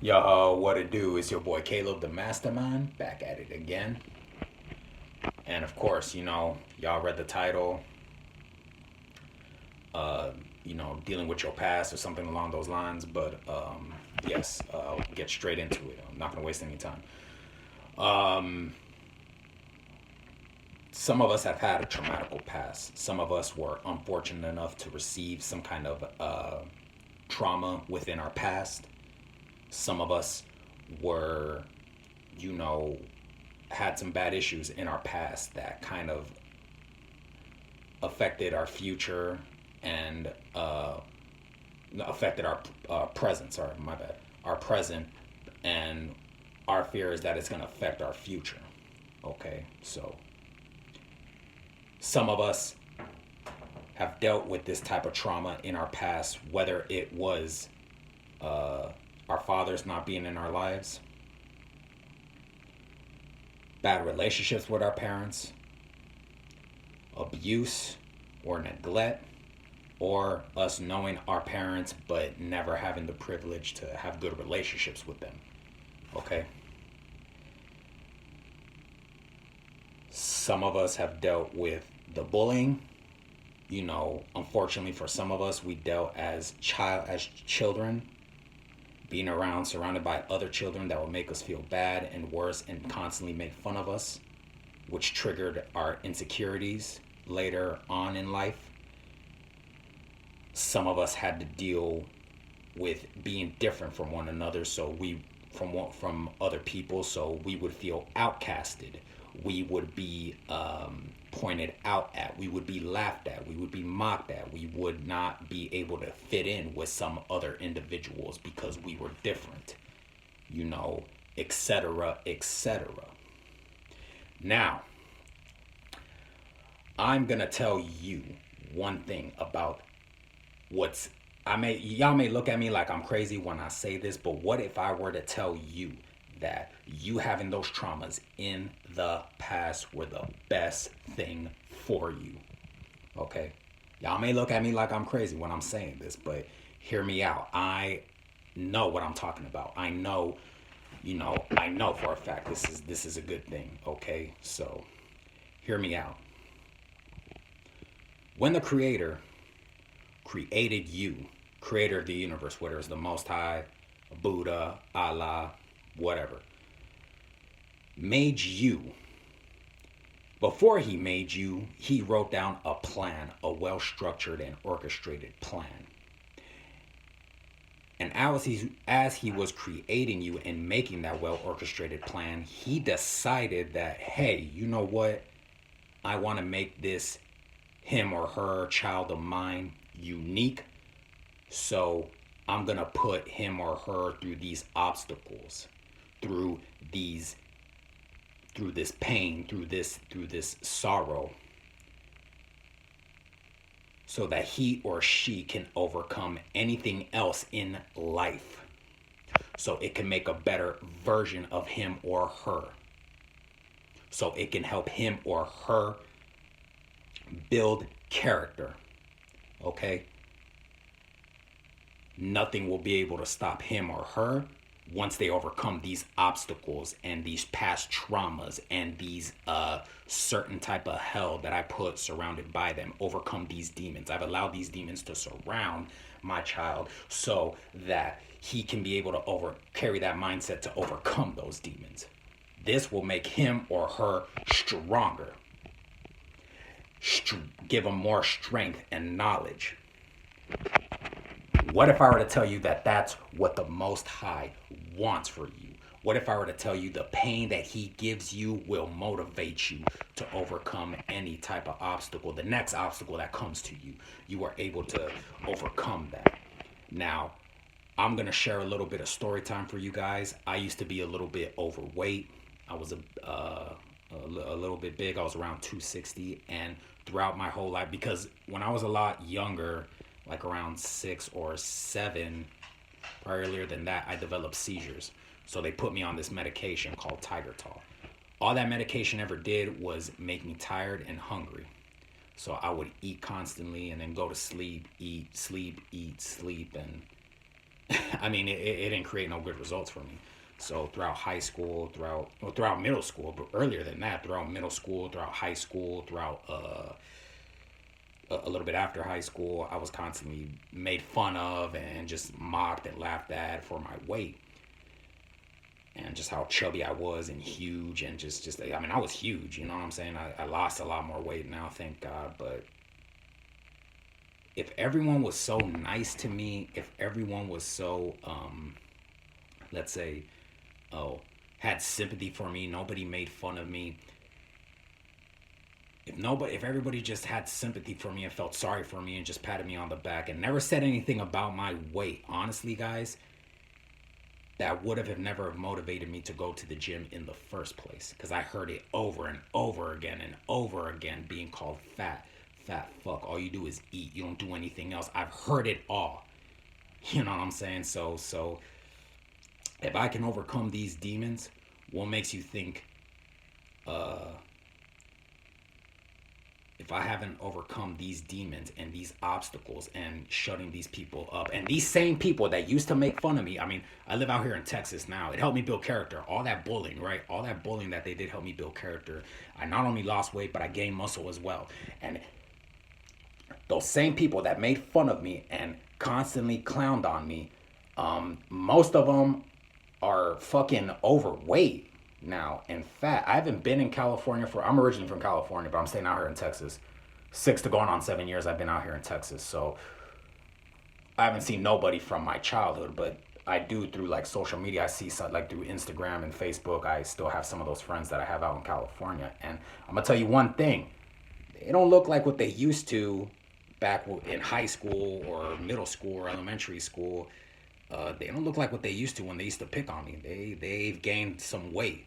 Yo, what it do? It's your boy Caleb the Mastermind, back at it again. And of course, y'all read the title, uh, dealing with your past or something along those lines. But yes, I'll get straight into it. I'm not gonna waste any time. Um, some of us have had a traumatical past. Some of us were unfortunate enough to receive some kind of trauma within our past. Some of us were, you know, had some bad issues in our past that kind of affected our future and affected our present. Sorry, my bad. Our present, and our fear is that it's going to affect our future. Okay, so some of us have dealt with this type of trauma in our past, whether it was uh, our fathers not being in our lives, bad relationships with our parents, abuse or neglect, or us knowing our parents but never having the privilege to have good relationships with them. Okay? Some of us have dealt with the bullying. Unfortunately for some of us, we dealt as children, being around surrounded by other children that would make us feel bad and worse and constantly make fun of us, which triggered our insecurities later on in life. Some of us had to deal with being different from one another, so we from other people, so we would feel outcasted. We would be pointed out at. We would be laughed at. We would be mocked at. We would not be able to fit in with some other individuals because we were different, etc., etc. Now, I'm gonna tell you one thing about what's y'all may look at me like I'm crazy when I say this, but what if I were to tell you that you having those traumas in the past were the best thing for you? Okay? Y'all may look at me like I'm crazy when I'm saying this, but hear me out. I know what I'm talking about. I know for a fact this is a good thing, okay? So, hear me out. When the creator created you, creator of the universe, whether it's the Most High, Buddha, Allah, whatever, made you, before he made you, he wrote down a plan, a well structured and orchestrated plan. And as he was creating you and making that well orchestrated plan, he decided that, hey, you know what? I want to make this him or her child of mine unique. So I'm going to put him or her through these obstacles, through these through this pain, through this sorrow, so that he or she can overcome anything else in life. So it can make a better version of him or her. So it can help him or her build character. Okay? Nothing will be able to stop him or her once they overcome these obstacles and these past traumas and these certain type of hell that I put surrounded by them. Overcome these demons. I've allowed these demons to surround my child so that he can be able to carry that mindset to overcome those demons. This will make him or her stronger. Give them more strength and knowledge. What if I were to tell you that that's what the Most High wants for you? What if I were to tell you the pain that he gives you will motivate you to overcome any type of obstacle, the next obstacle that comes to you? You are able to overcome that. Now, I'm going to share a little bit of story time for you guys. I used to be a little bit overweight. I was a little bit big. I was around 260. And throughout my whole life, because when I was a lot younger, like around 6 or 7, probably earlier than that, I developed seizures. So they put me on this medication called Tigertol. All that medication ever did was make me tired and hungry. So I would eat constantly and then go to sleep, eat, sleep, eat, sleep, and I mean, it didn't create no good results for me. So throughout high school, throughout middle school, but earlier than that, throughout middle school, throughout high school, throughout a little bit after high school, I was constantly made fun of and just mocked and laughed at for my weight and just how chubby I was and huge and just I mean I was huge, you know what I'm saying? I lost a lot more weight now, thank God, but if everyone was so nice to me, if everyone was so let's say oh had sympathy for me, nobody made fun of me, if everybody just had sympathy for me and felt sorry for me and just patted me on the back and never said anything about my weight, honestly guys, that would have never motivated me to go to the gym in the first place, because I heard it over and over again being called fat fuck, all you do is eat, you don't do anything else. I've heard it all. You know what I'm saying? So if I can overcome these demons, what makes you think uh if I haven't overcome these demons and these obstacles and shutting these people up, and these same people that used to make fun of me, I mean, I live out here in Texas now. It helped me build character. All that bullying, right? All that bullying that they did helped me build character. I not only lost weight, but I gained muscle as well. And those same people that made fun of me and constantly clowned on me, most of them are fucking overweight now and fat. I haven't been in California I'm originally from California, but I'm staying out here in Texas. 6 to going on 7 years I've been out here in Texas. So I haven't seen nobody from my childhood, but I do through like social media. I see some, like through Instagram and Facebook. I still have some of those friends that I have out in California. And I'm gonna tell you one thing: they don't look like what they used to back in high school or middle school or elementary school. They don't look like what they used to when they used to pick on me. They've gained some weight.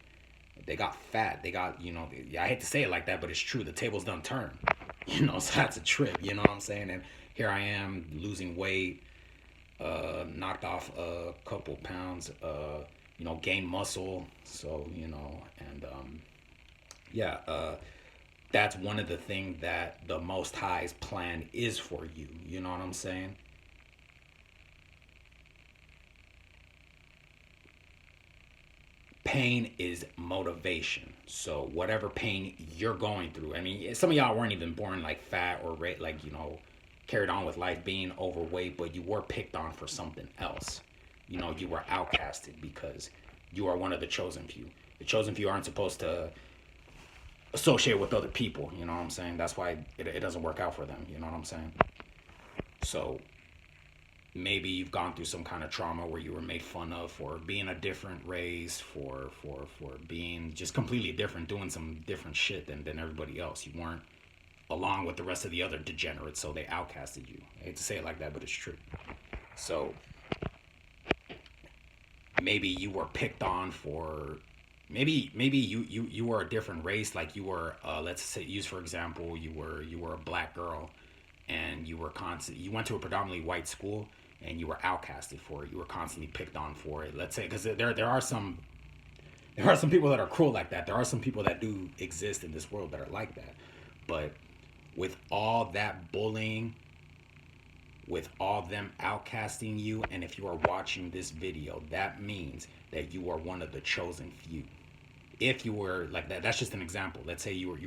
They got fat. They got, you know, I hate to say it like that, but it's true. The tables done turn. You know, so that's a trip. You know what I'm saying? And here I am losing weight, knocked off a couple pounds, you know, gained muscle. So, you know, and yeah, that's one of the things that the Most High's plan is for you. You know what I'm saying? Pain is motivation. So whatever pain you're going through, I mean, some of y'all weren't even born like fat or like, you know, carried on with life being overweight, but you were picked on for something else. You know, you were outcasted because you are one of the chosen few. The chosen few aren't supposed to associate with other people. You know what I'm saying? That's why it doesn't work out for them. You know what I'm saying? So maybe you've gone through some kind of trauma where you were made fun of for being a different race, for being just completely different, doing some different shit than everybody else. You weren't along with the rest of the other degenerates, so they outcasted you. I hate to say it like that, but it's true. So maybe you were picked on for maybe you were a different race, like you were let's say, use for example, you were a black girl and you went to a predominantly white school and you were outcasted for it. You were constantly picked on for it. Let's say, because there are some people that are cruel like that. There are some people that do exist in this world that are like that. But with all that bullying, with all them outcasting you, and if you are watching this video, that means that you are one of the chosen few. If you were like that, that's just an example. Let's say you're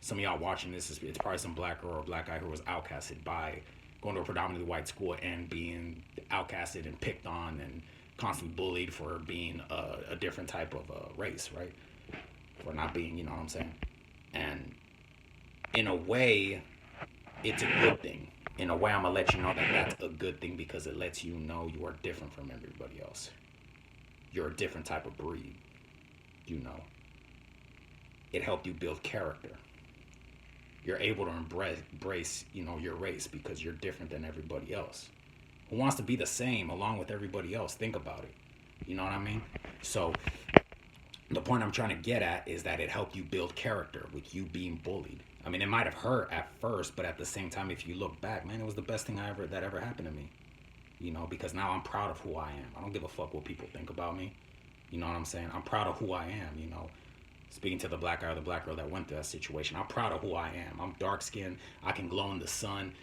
some of y'all watching this, it's probably some black girl or black guy who was outcasted by going to a predominantly white school and being outcasted and picked on and constantly bullied for being a different type of race, right? For not being, you know what I'm saying? And in a way, it's a good thing. In a way, I'm gonna let you know that that's a good thing, because it lets you know you are different from everybody else. You're a different type of breed, you know. It helped you build character. You're able to embrace, you know, your race because you're different than everybody else. Who wants to be the same along with everybody else? Think about it. You know what I mean? So the point I'm trying to get at is that it helped you build character with you being bullied. I mean, it might have hurt at first, but at the same time, if you look back, man, it was the best thing that ever happened to me. You know, because now I'm proud of who I am. I don't give a fuck what people think about me. You know what I'm saying? I'm proud of who I am, you know. Speaking to the black guy or the black girl that went through that situation, I'm proud of who I am. I'm dark skinned. I can glow in the sun.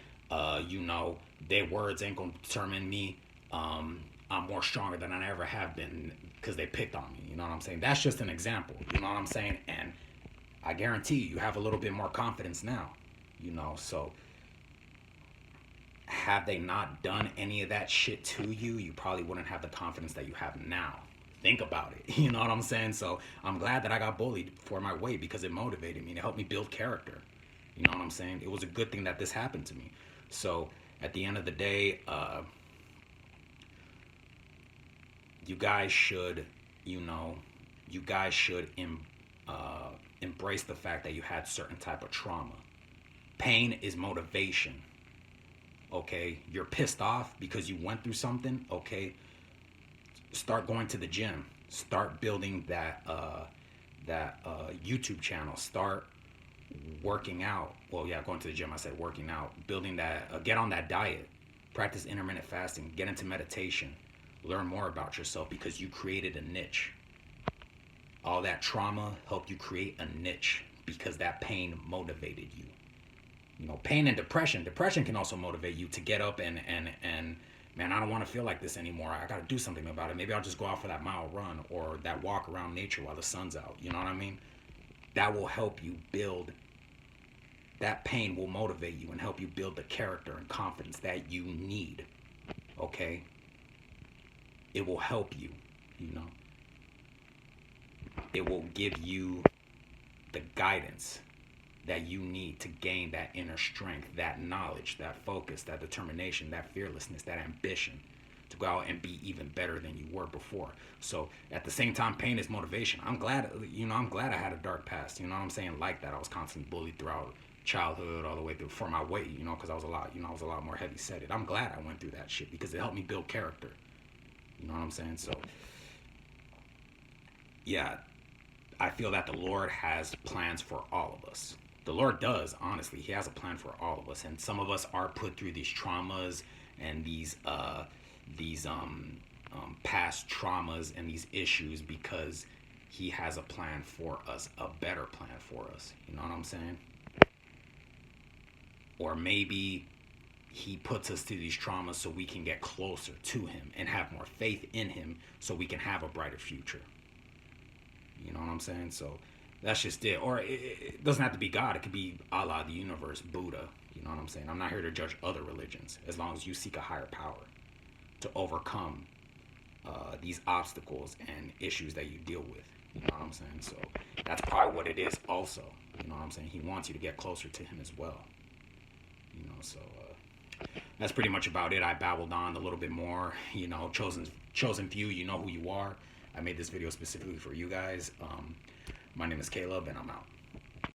You know, their words ain't gonna determine me. I'm more stronger than I ever have been because they picked on me. You know what I'm saying? That's just an example. You know what I'm saying? And I guarantee you have a little bit more confidence now. You know, so have they not done any of that shit to you, you probably wouldn't have the confidence that you have now. Think about it. You know what I'm saying? So I'm glad that I got bullied for my weight because it motivated me and it helped me build character. You know what I'm saying? It was a good thing that this happened to me. So at the end of the day, you guys should, you know, you guys should embrace the fact that you had certain type of trauma. Pain is motivation. Okay, you're pissed off because you went through something. Okay, start going to the gym. Start building that YouTube channel. Start working out. Well, yeah, going to the gym. I said working out. Building that. Get on that diet. Practice intermittent fasting. Get into meditation. Learn more about yourself because you created a niche. All that trauma helped you create a niche because that pain motivated you. You know, pain and depression. Depression can also motivate you to get up and man, I don't want to feel like this anymore. I got to do something about it. Maybe I'll just go out for that mile run or that walk around nature while the sun's out. You know what I mean? That will help you build. That pain will motivate you and help you build the character and confidence that you need. Okay? It will help you, you know. It will give you the guidance that you need to gain that inner strength, that knowledge, that focus, that determination, that fearlessness, that ambition to go out and be even better than you were before. So at the same time, pain is motivation. I'm glad I had a dark past. You know what I'm saying? Like that, I was constantly bullied throughout childhood all the way through for my weight, you know, because I was a lot more heavy set. I'm glad I went through that shit because it helped me build character. You know what I'm saying? So yeah, I feel that the Lord has plans for all of us. The Lord does, honestly. He has a plan for all of us. And some of us are put through these traumas and these past traumas and these issues because he has a plan for us, a better plan for us. You know what I'm saying? Or maybe he puts us through these traumas so we can get closer to him and have more faith in him so we can have a brighter future. You know what I'm saying? So that's just it. Or it doesn't have to be God. It could be Allah, the universe, Buddha. You know what I'm saying? I'm not here to judge other religions as long as you seek a higher power to overcome these obstacles and issues that you deal with. You know what I'm saying? So that's probably what it is also. You know what I'm saying? He wants you to get closer to him as well. You know, so that's pretty much about it. I babbled on a little bit more. You know, chosen few, you know who you are. I made this video specifically for you guys. My name is Caleb, and I'm out.